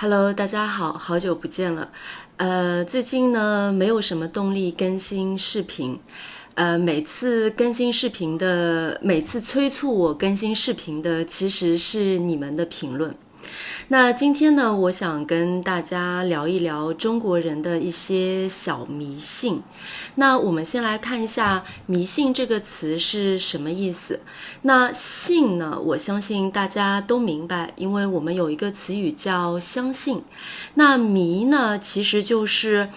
Hello，大家好，好久不见了。最近呢没有什么动力更新视频。每次催促我更新视频的其实是你们的评论。那今天呢，我想跟大家聊一聊中国人的一些小迷信。那我们先来看一下迷信这个词是什么意思。那信呢，我相信大家都明白，因为我们有一个词语叫相信。那迷呢，其实就是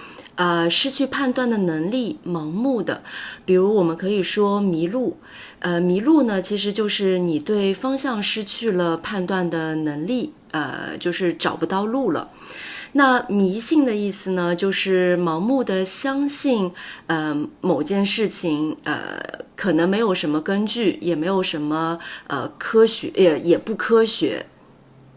失去判断的能力，盲目的。比如我们可以说迷路。迷路呢，其实就是你对方向失去了判断的能力，就是找不到路了。那迷信的意思呢，就是盲目的相信，某件事情，可能没有什么根据，也没有什么科学，也不科学。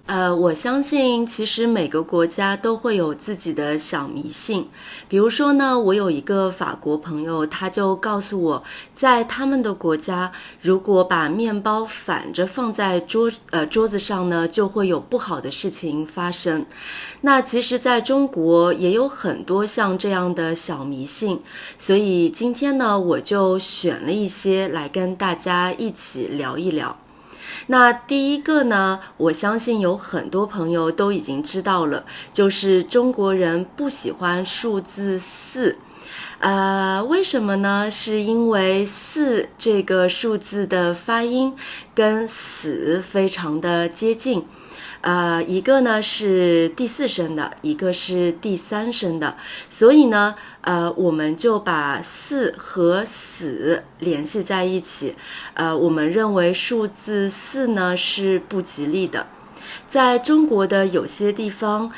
我相信其实每个国家都会有自己的小迷信。比如说呢，我有一个法国朋友，他就告诉我，在他们的国家，如果把面包反着放在桌子上呢，就会有不好的事情发生。那其实在中国也有很多像这样的小迷信，所以今天呢，我就选了一些来跟大家一起聊一聊。那第一个呢，我相信有很多朋友都已经知道了，就是中国人不喜欢数字4。为什么呢？是因为4这个数字的发音跟死非常的接近。一个呢是第4声的，一个是第3声的，所以呢，我们就把4和死联系在一起。我们认为数字4呢是不吉利的。在中国的有些地方，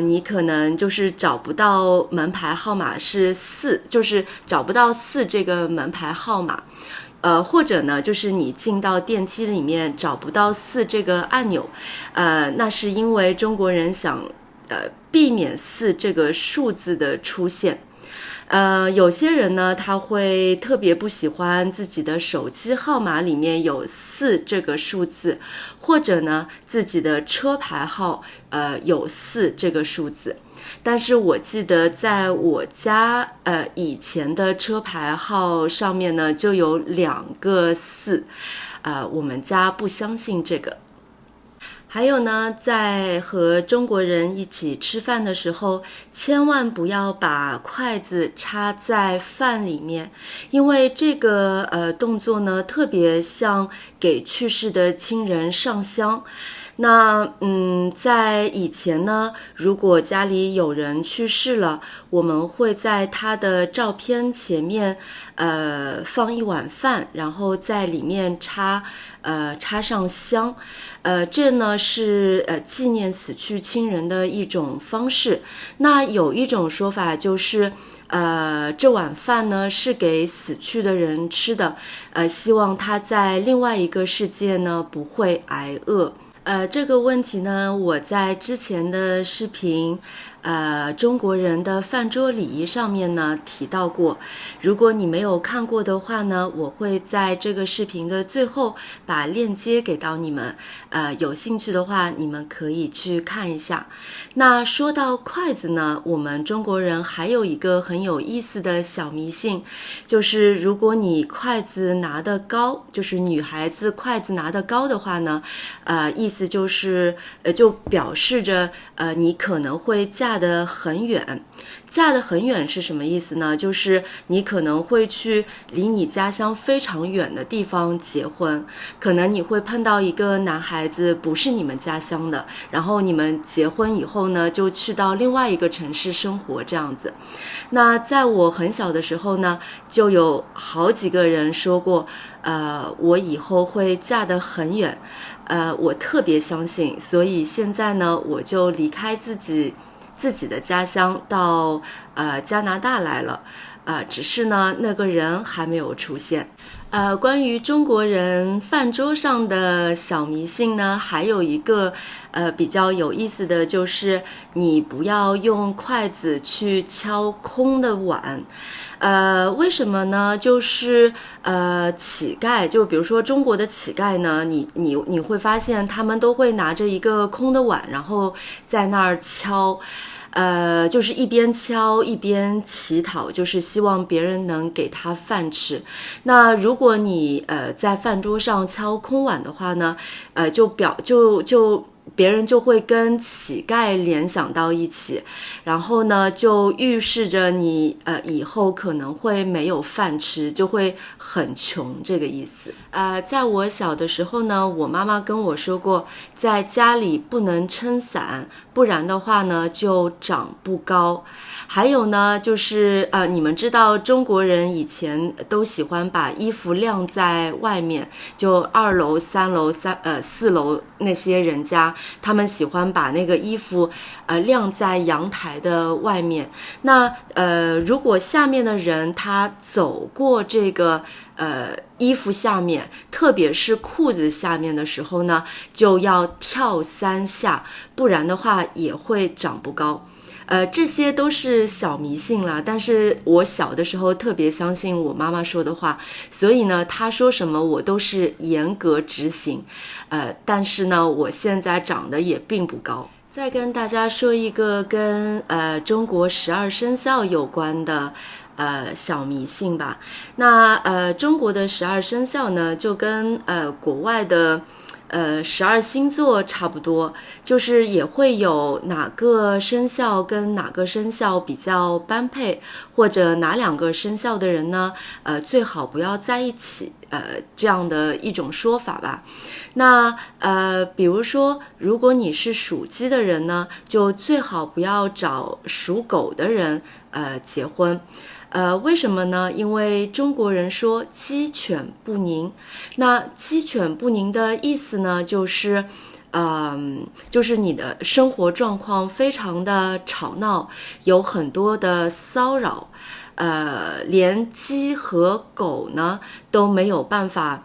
你可能就是找不到门牌号码是4，就是找不到4这个门牌号码。或者呢，就是你进到电梯里面找不到4这个按钮，那是因为中国人想避免4这个数字的出现。有些人呢，他会特别不喜欢自己的手机号码里面有4这个数字，或者呢，自己的车牌号有4这个数字。但是我记得在我家以前的车牌号上面呢，就有2个4，我们家不相信这个。还有呢，在和中国人一起吃饭的时候，千万不要把筷子插在饭里面，因为这个动作呢，特别像给去世的亲人上香。那在以前呢，如果家里有人去世了，我们会在他的照片前面放一碗饭，然后在里面插上香。这呢是纪念死去亲人的一种方式。那有一种说法就是这碗饭呢是给死去的人吃的，希望他在另外一个世界呢不会挨饿。这个问题呢，我在之前的视频中国人的饭桌礼仪上面呢提到过。如果你没有看过的话呢，我会在这个视频的最后把链接给到你们。有兴趣的话，你们可以去看一下。那说到筷子呢，我们中国人还有一个很有意思的小迷信，就是如果你筷子拿得高，就是女孩子筷子拿得高的话呢，意思就是就表示着你可能会嫁得很远。嫁得很远是什么意思呢？就是你可能会去离你家乡非常远的地方结婚，可能你会碰到一个男孩子不是你们家乡的，然后你们结婚以后呢，就去到另外一个城市生活这样子。那在我很小的时候呢，就有好几个人说过，我以后会嫁得很远。我特别相信，所以现在呢，我就离开自己的家乡到加拿大来了。只是呢，那个人还没有出现。关于中国人饭桌上的小迷信呢，还有一个比较有意思的就是，你不要用筷子去敲空的碗。为什么呢？就是乞丐，就比如说中国的乞丐呢，你会发现他们都会拿着一个空的碗，然后在那儿敲。就是一边敲一边乞讨，就是希望别人能给他饭吃。那如果你在饭桌上敲空碗的话呢，就别人就会跟乞丐联想到一起，然后呢，就预示着你以后可能会没有饭吃，就会很穷这个意思。在我小的时候呢，我妈妈跟我说过，在家里不能撑伞，不然的话呢就长不高。还有呢，就是你们知道中国人以前都喜欢把衣服晾在外面，就2楼、3楼、4楼那些人家，他们喜欢把那个衣服晾在阳台的外面。那如果下面的人他走过这个衣服下面，特别是裤子下面的时候呢，就要跳3下，不然的话也会长不高。这些都是小迷信啦，但是我小的时候特别相信我妈妈说的话，所以呢，她说什么我都是严格执行。但是呢，我现在长得也并不高。再跟大家说一个跟中国12生肖有关的小迷信吧。那中国的12生肖呢，就跟国外的12星座差不多，就是也会有哪个生肖跟哪个生肖比较般配，或者哪2个生肖的人呢，最好不要在一起，这样的一种说法吧。那比如说，如果你是属鸡的人呢，就最好不要找属狗的人结婚。为什么呢？因为中国人说鸡犬不宁。那鸡犬不宁的意思呢，就是你的生活状况非常的吵闹，有很多的骚扰，连鸡和狗呢都没有办法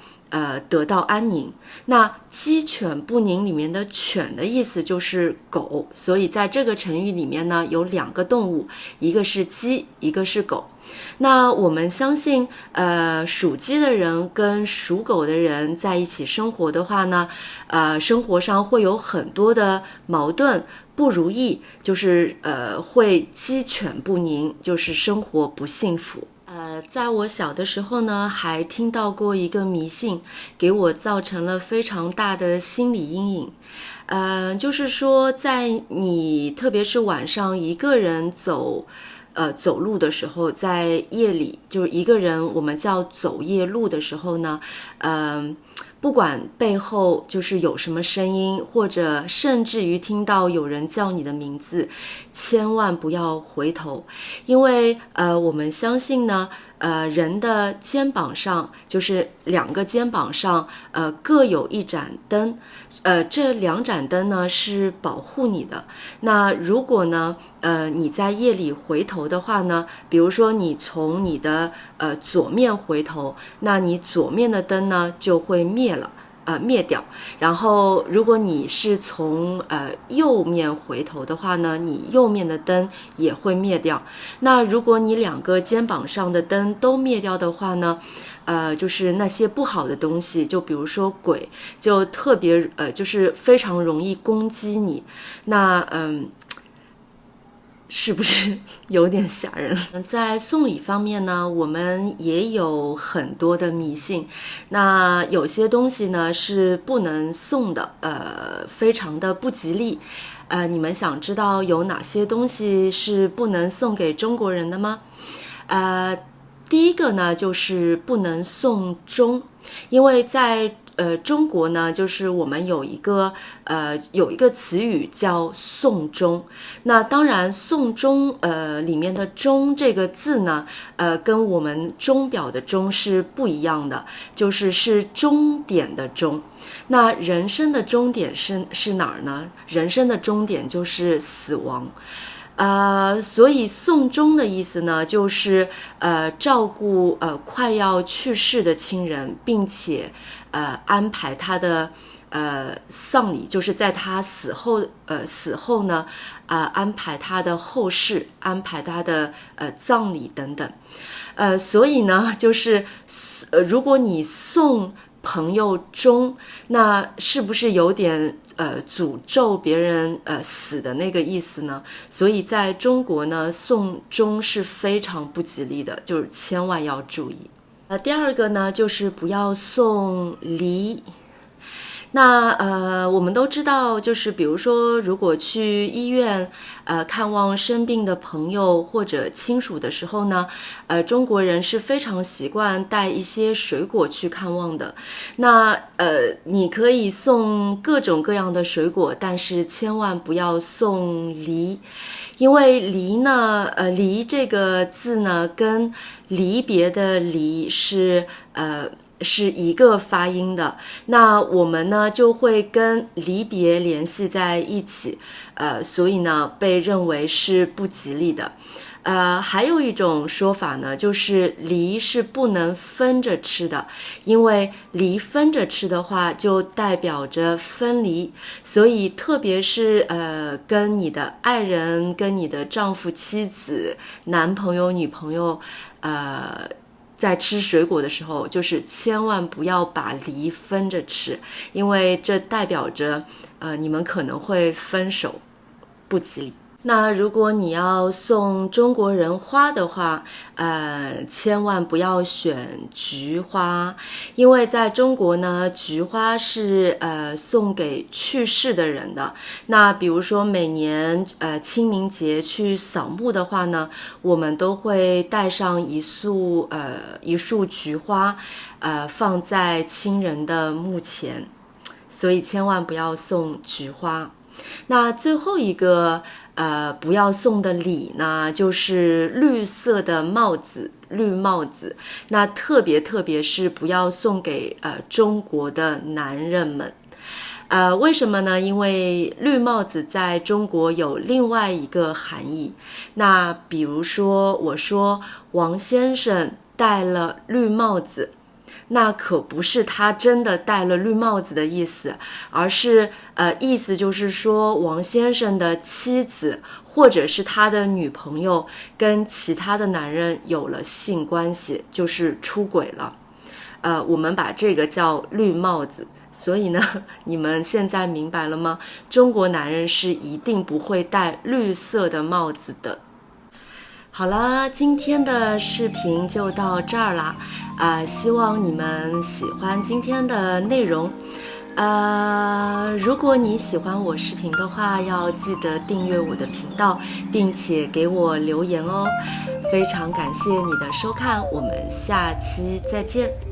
得到安宁。那鸡犬不宁里面的犬的意思就是狗，所以在这个成语里面呢，有2个动物，一个是鸡，一个是狗。那我们相信属鸡的人跟属狗的人在一起生活的话呢，生活上会有很多的矛盾不如意，就是会鸡犬不宁，就是生活不幸福。在我小的时候呢，还听到过一个迷信，给我造成了非常大的心理阴影。就是说，在你特别是晚上一个人走路的时候，在夜里就是一个人，我们叫走夜路的时候呢，不管背后就是有什么声音，或者甚至于听到有人叫你的名字，千万不要回头，因为我们相信呢，人的肩膀上就是2个肩膀上各有一盏灯，这2盏灯呢是保护你的。那如果呢你在夜里回头的话呢，比如说你从你的左面回头，那你左面的灯呢就会灭掉。然后如果你是从右面回头的话呢，你右面的灯也会灭掉。那如果你2个肩膀上的灯都灭掉的话呢，就是那些不好的东西，就比如说鬼，就特别就是非常容易攻击你。那是不是有点吓人？在送礼方面呢，我们也有很多的迷信。那有些东西呢是不能送的，非常的不吉利。你们想知道有哪些东西是不能送给中国人的吗？第一个呢就是不能送钟，因为在中国呢，就是我们有一个词语叫送钟。那当然，送钟里面的钟这个字呢，跟我们钟表的钟是不一样的，是终点的终。那人生的终点是哪儿呢？人生的终点就是死亡。所以送终的意思呢，就是照顾快要去世的亲人，并且安排他的丧礼，就是在他死后呢，安排他的后事，安排他的葬礼等等。所以呢，就是如果你送朋友终，那是不是有点诅咒别人死的那个意思呢？所以在中国呢，送终是非常不吉利的，就是千万要注意。第二个呢，就是不要送离。那我们都知道，就是比如说，如果去医院看望生病的朋友或者亲属的时候呢，中国人是非常习惯带一些水果去看望的。那你可以送各种各样的水果，但是千万不要送梨，因为梨呢，梨这个字呢，跟离别的离是一个发音的，那我们呢就会跟离别联系在一起，所以呢被认为是不吉利的。还有一种说法呢，就是梨是不能分着吃的，因为梨分着吃的话，就代表着分离，所以特别是跟你的爱人、跟你的丈夫、妻子、男朋友、女朋友，在吃水果的时候，就是千万不要把梨分着吃，因为这代表着你们可能会分手，不吉利。那如果你要送中国人花的话，千万不要选菊花，因为在中国呢，菊花是送给去世的人的。那比如说每年清明节去扫墓的话呢，我们都会带上一束菊花，放在亲人的墓前，所以千万不要送菊花。那最后一个不要送的礼呢，就是绿色的帽子，绿帽子。那特别是不要送给中国的男人们。为什么呢？因为绿帽子在中国有另外一个含义。那比如说，我说王先生戴了绿帽子，那可不是他真的戴了绿帽子的意思，而是意思就是说王先生的妻子或者是他的女朋友跟其他的男人有了性关系，就是出轨了。我们把这个叫绿帽子。所以呢，你们现在明白了吗？中国男人是一定不会戴绿色的帽子的。好了，今天的视频就到这儿啦，希望你们喜欢今天的内容。如果你喜欢我视频的话，要记得订阅我的频道，并且给我留言哦。非常感谢你的收看，我们下期再见。